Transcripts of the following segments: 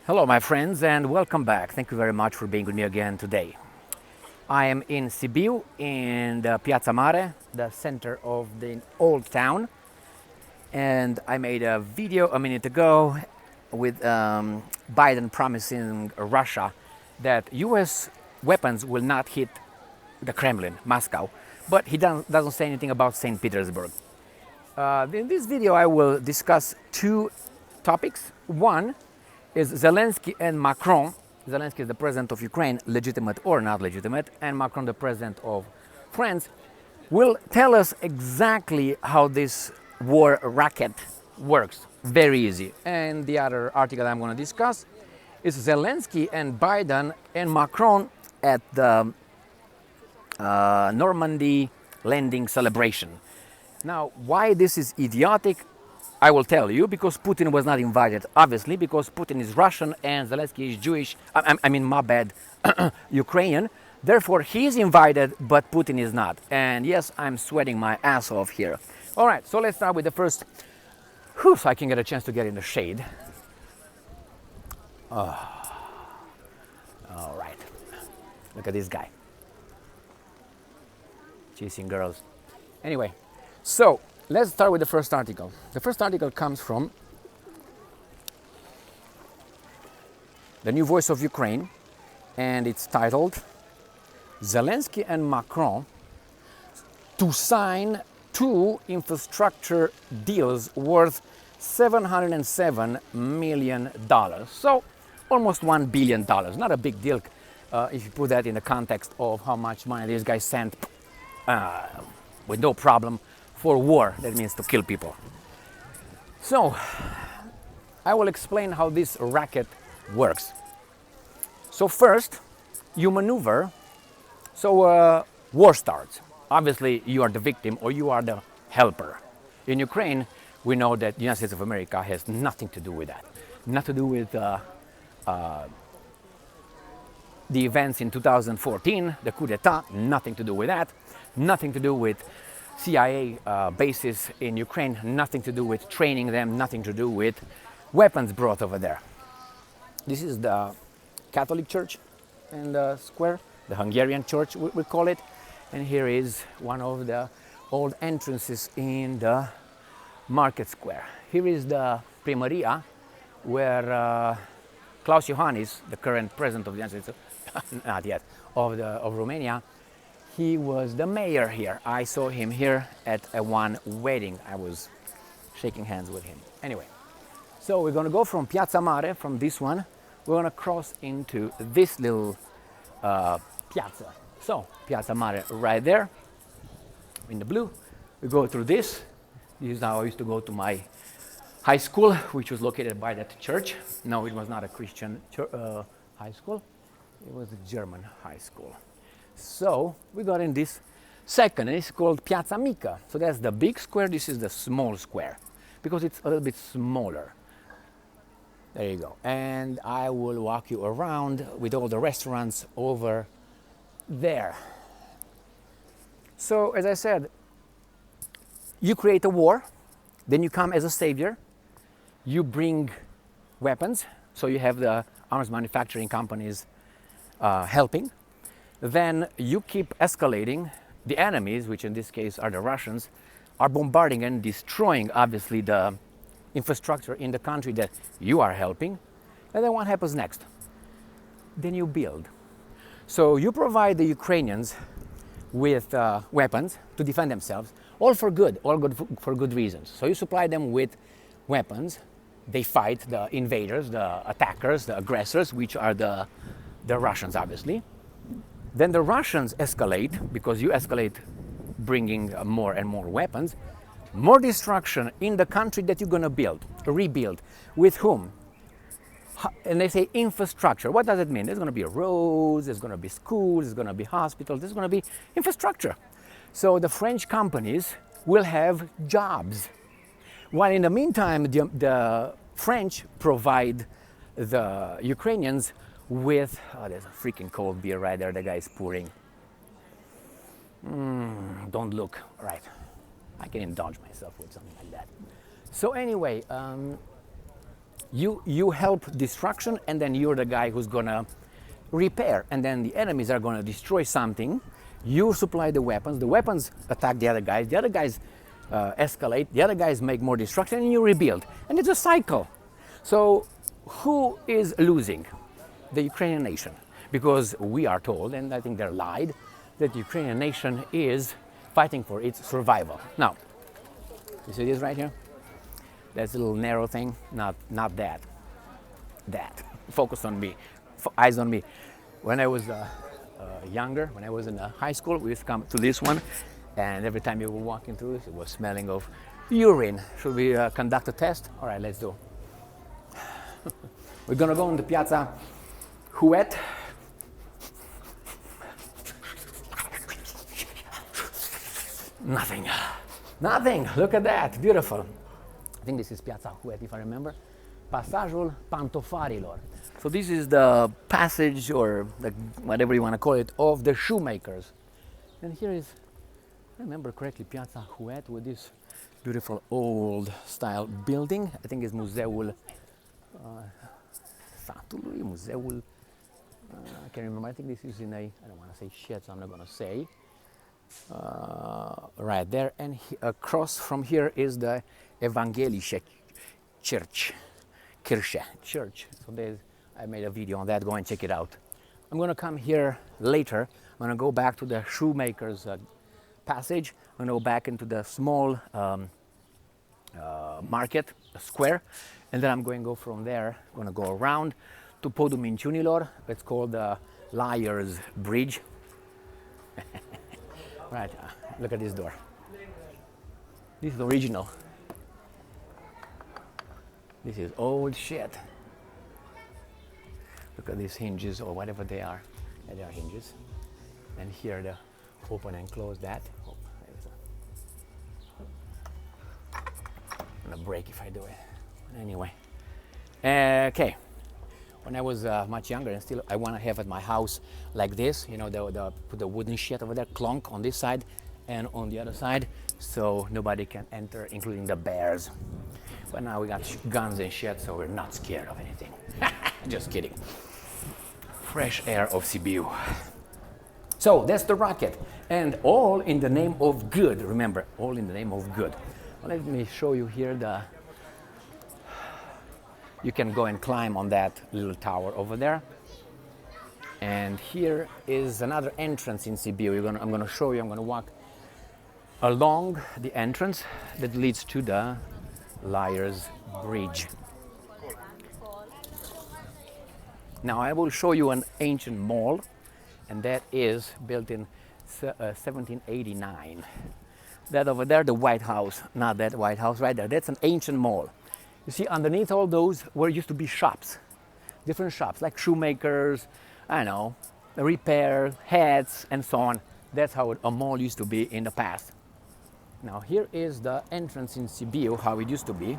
Hello, my friends, and welcome back. Thank you very much for being with me again today. I am in Sibiu, in the Piazza Mare, the center of the old town, and I made a video a minute ago with Biden promising Russia that U.S. weapons will not hit the Kremlin, Moscow, but he doesn't say anything about St. Petersburg. In this video, I will discuss two topics. One is Zelensky and Macron. Zelensky is the president of Ukraine, legitimate or not legitimate, and Macron, the president of France, will tell us exactly how this war racket works. Very easy. And the other article I'm going to discuss is Zelensky and Biden and Macron at the Normandy landing celebration. Now, why this is idiotic, I will tell you, because Putin was not invited, obviously, because Putin is Russian and Zelensky is Jewish, my bad, Ukrainian. Therefore, he is invited, but Putin is not. And yes, I'm sweating my ass off here. All right, so let's start with the first, so I can get a chance to get in the shade. All right, look at this guy. Chasing girls. Anyway, so let's start with the first article. The first article comes from the New Voice of Ukraine, and it's titled Zelensky and Macron to sign two infrastructure deals worth $707 million. So almost $1 billion. Not a big deal if you put that in the context of how much money these guys sent with no problem for war. That means to kill people. So I will explain how this racket works. So first, you maneuver. So war starts. Obviously, you are the victim or you are the helper. In Ukraine, we know that the United States of America has nothing to do with that. Nothing to do with the events in 2014, the coup d'etat, nothing to do with that. Nothing to do with CIA bases in Ukraine, nothing to do with training them, nothing to do with weapons brought over there. This is the Catholic Church in the square, the Hungarian church we call it. And here is one of the old entrances in the market square. Here is the Primaria, where Klaus Iohannis, the current president of the United States, not yet, of Romania, he was the mayor here. I saw him here at one wedding. I was shaking hands with him. Anyway, so we're going to go from Piazza Mare, from this one. We're going to cross into this little piazza. So, Piazza Mare right there in the blue. We go through this. This is how I used to go to my high school, which was located by that church. No, it was not a Christian high school. It was a German high school. So we got in this second, and it's called Piazza Mica. So that's the big square, this is the small square, because it's a little bit smaller. There you go. And I will walk you around with all the restaurants over there. So as I said, you create a war, then you come as a savior, you bring weapons, so you have the arms manufacturing companies helping. Then you keep escalating. The enemies, which in this case are the Russians, are bombarding and destroying, obviously, the infrastructure in the country that you are helping. And then what happens next? Then you build. So you provide the Ukrainians with weapons to defend themselves, all for good for good reasons. So you supply them with weapons. They fight the invaders, the attackers, the aggressors, which are the Russians, obviously. Then the Russians escalate, because you escalate bringing more and more weapons, more destruction in the country that you're going to rebuild. With whom? And they say infrastructure. What does it mean? There's going to be roads, there's going to be schools, there's going to be hospitals, there's going to be infrastructure. So the French companies will have jobs. While in the meantime, the French provide the Ukrainians with, there's a freaking cold beer right there, the guy's pouring. Don't look, right. I can indulge myself with something like that. So anyway, You help destruction, and then you're the guy who's gonna repair, and then the enemies are gonna destroy something. You supply the weapons attack the other guys escalate, the other guys make more destruction, and you rebuild. And it's a cycle. So who is losing? The Ukrainian nation. Because we are told, and I think they're lied, that the Ukrainian nation is fighting for its survival. Now, you see this right here? That's a little narrow thing, not that. That. Focus on me, eyes on me. When I was younger, when I was in high school, we used to come to this one, and every time you were walking through this, it was smelling of urine. Should we conduct a test? All right, let's do. We're gonna go on the Piazza Huet. Nothing. Look at that, beautiful. I think this is Piazza Huet, if I remember. Passajul Pantofarilor. So this is the passage, or whatever you want to call it, of the shoemakers. And here is, if I remember correctly, Piazza Huet with this beautiful old style building. I think it's Muzeul Satului, Muzeul, I can't remember. I think this is in a, I don't want to say shit, so I'm not going to say. Right there, and across from here is the Evangelische Church. Kirche, church. So I made a video on that. Go and check it out. I'm going to come here later. I'm going to go back to the shoemaker's passage. I'm going to go back into the small market, square, and then I'm going to go from there. I'm going to go around to Podul Minciunilor. It's called the Liar's Bridge. Right, look at this door. This is original. This is old shit. Look at these hinges, or whatever they are. Yeah, they are hinges. And here the open and close that. Oh, I'm gonna break if I do it. Anyway. Okay. When I was much younger, and still I want to have at my house like this, you know, put the wooden shit over there, clunk on this side and on the other side, so nobody can enter, including the bears. But now we got guns and shit, so we're not scared of anything. Just kidding. Fresh air of Sibiu. So that's the rocket, and all in the name of good. Remember, all in the name of good. Well, let me show you here the. You can go and climb on that little tower over there. And here is another entrance in Sibiu. I'm going to show you, I'm going to walk along the entrance that leads to the Liar's Bridge. Now I will show you an ancient mall, and that is built in 1789. That over there, the White House, not that White House right there, that's an ancient mall. You see, underneath all those used to be shops, different shops, like shoemakers, I don't know, repair, hats, and so on. That's how a mall used to be in the past. Now here is the entrance in Sibiu, how it used to be.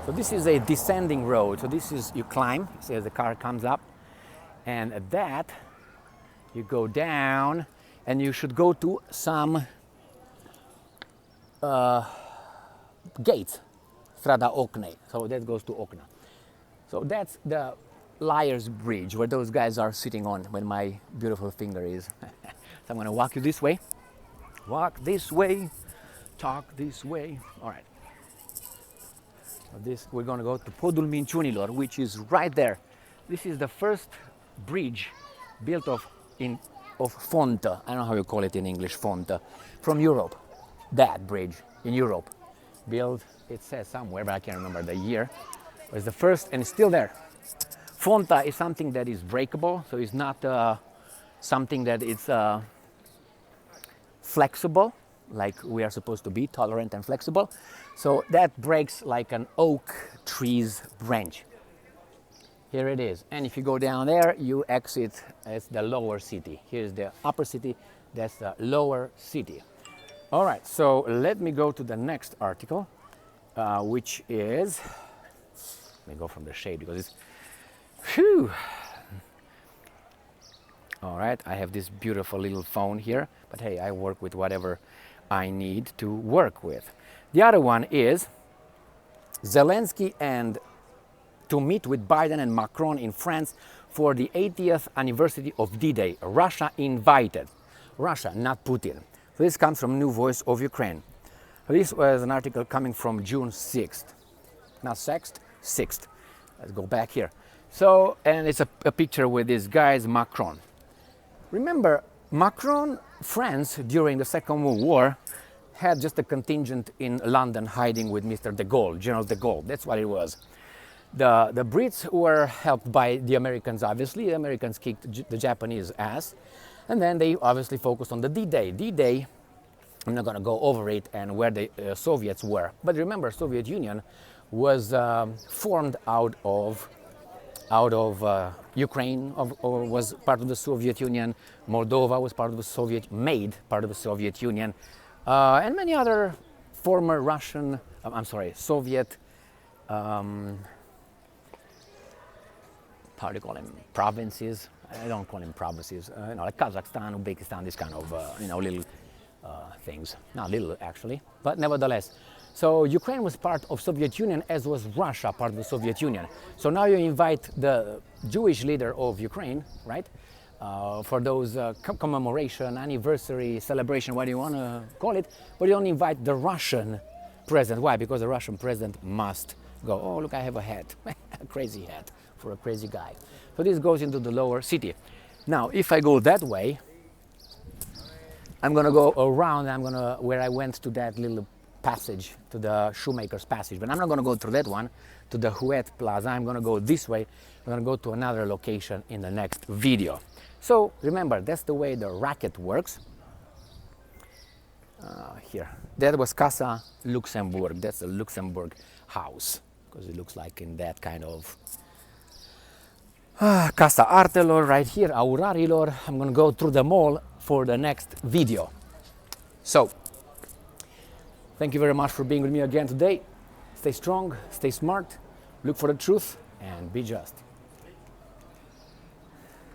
So this is a descending road. So this is, you climb, you see as the car comes up, and at that, you go down, and you should go to some gates. Strada Oknej, so that goes to Okna. So that's the Liar's Bridge, where those guys are sitting on, when my beautiful finger is. So I'm gonna walk you this way. Walk this way, talk this way. All right. So we're gonna go to Podul Minciunilor, which is right there. This is the first bridge built of fontă. I don't know how you call it in English, fontă, from Europe. That bridge in Europe, built, it says somewhere, but I can't remember the year. It was the first, and it's still there. Fonta is something that is breakable, so it's not something that is flexible, like we are supposed to be, tolerant and flexible. So that breaks like an oak tree's branch. Here it is. And if you go down there, you exit as the lower city. Here's the upper city, that's the lower city. All right, so let me go to the next article, which is, let me go from the shade because it's, whew. All right, I have this beautiful little phone here, but hey, I work with whatever I need to work with. The other one is Zelensky and to meet with Biden and Macron in France for the 80th anniversary of D-Day. Russia invited. Russia, not Putin. So this comes from New Voice of Ukraine. This was an article coming from June 6th. Not 6th, 6th. Let's go back here. So, and it's a picture with this guy's Macron. Remember, Macron, France, during the Second World War, had just a contingent in London hiding with Mr. de Gaulle, General de Gaulle. That's what it was. The Brits were helped by the Americans, obviously. The Americans kicked the Japanese ass. And then they obviously focused on the D-Day. D-Day, I'm not going to go over it and where the Soviets were. But remember, Soviet Union was formed out of Ukraine, or was part of the Soviet Union. Moldova was part of the Soviet Union, and many other former Soviet, how do you call them, provinces? I don't call them provinces. Like Kazakhstan, Uzbekistan, this kind of little things. Not little actually, but nevertheless. So Ukraine was part of Soviet Union, as was Russia part of the Soviet Union. So now you invite the Jewish leader of Ukraine, right, for those commemoration, anniversary, celebration, what do you want to call it, but you don't invite the Russian president. Why? Because the Russian president must go, oh, look, I have a hat, a crazy hat for a crazy guy. So this goes into the lower city. Now, if I go that way, I'm going to go around, where I went to that little passage, to the Shoemaker's Passage, but I'm not going to go through that one, to the Huet Plaza. I'm going to go this way. I'm going to go to another location in the next video. So remember, that's the way the racket works. Here, that was Casa Luxembourg. That's the Luxembourg house, because it looks like in that kind of Casa Artelor right here, Aurarilor. I'm going to go through the mall for the next video. So thank you very much for being with me again today. Stay strong, stay smart, look for the truth, and be just.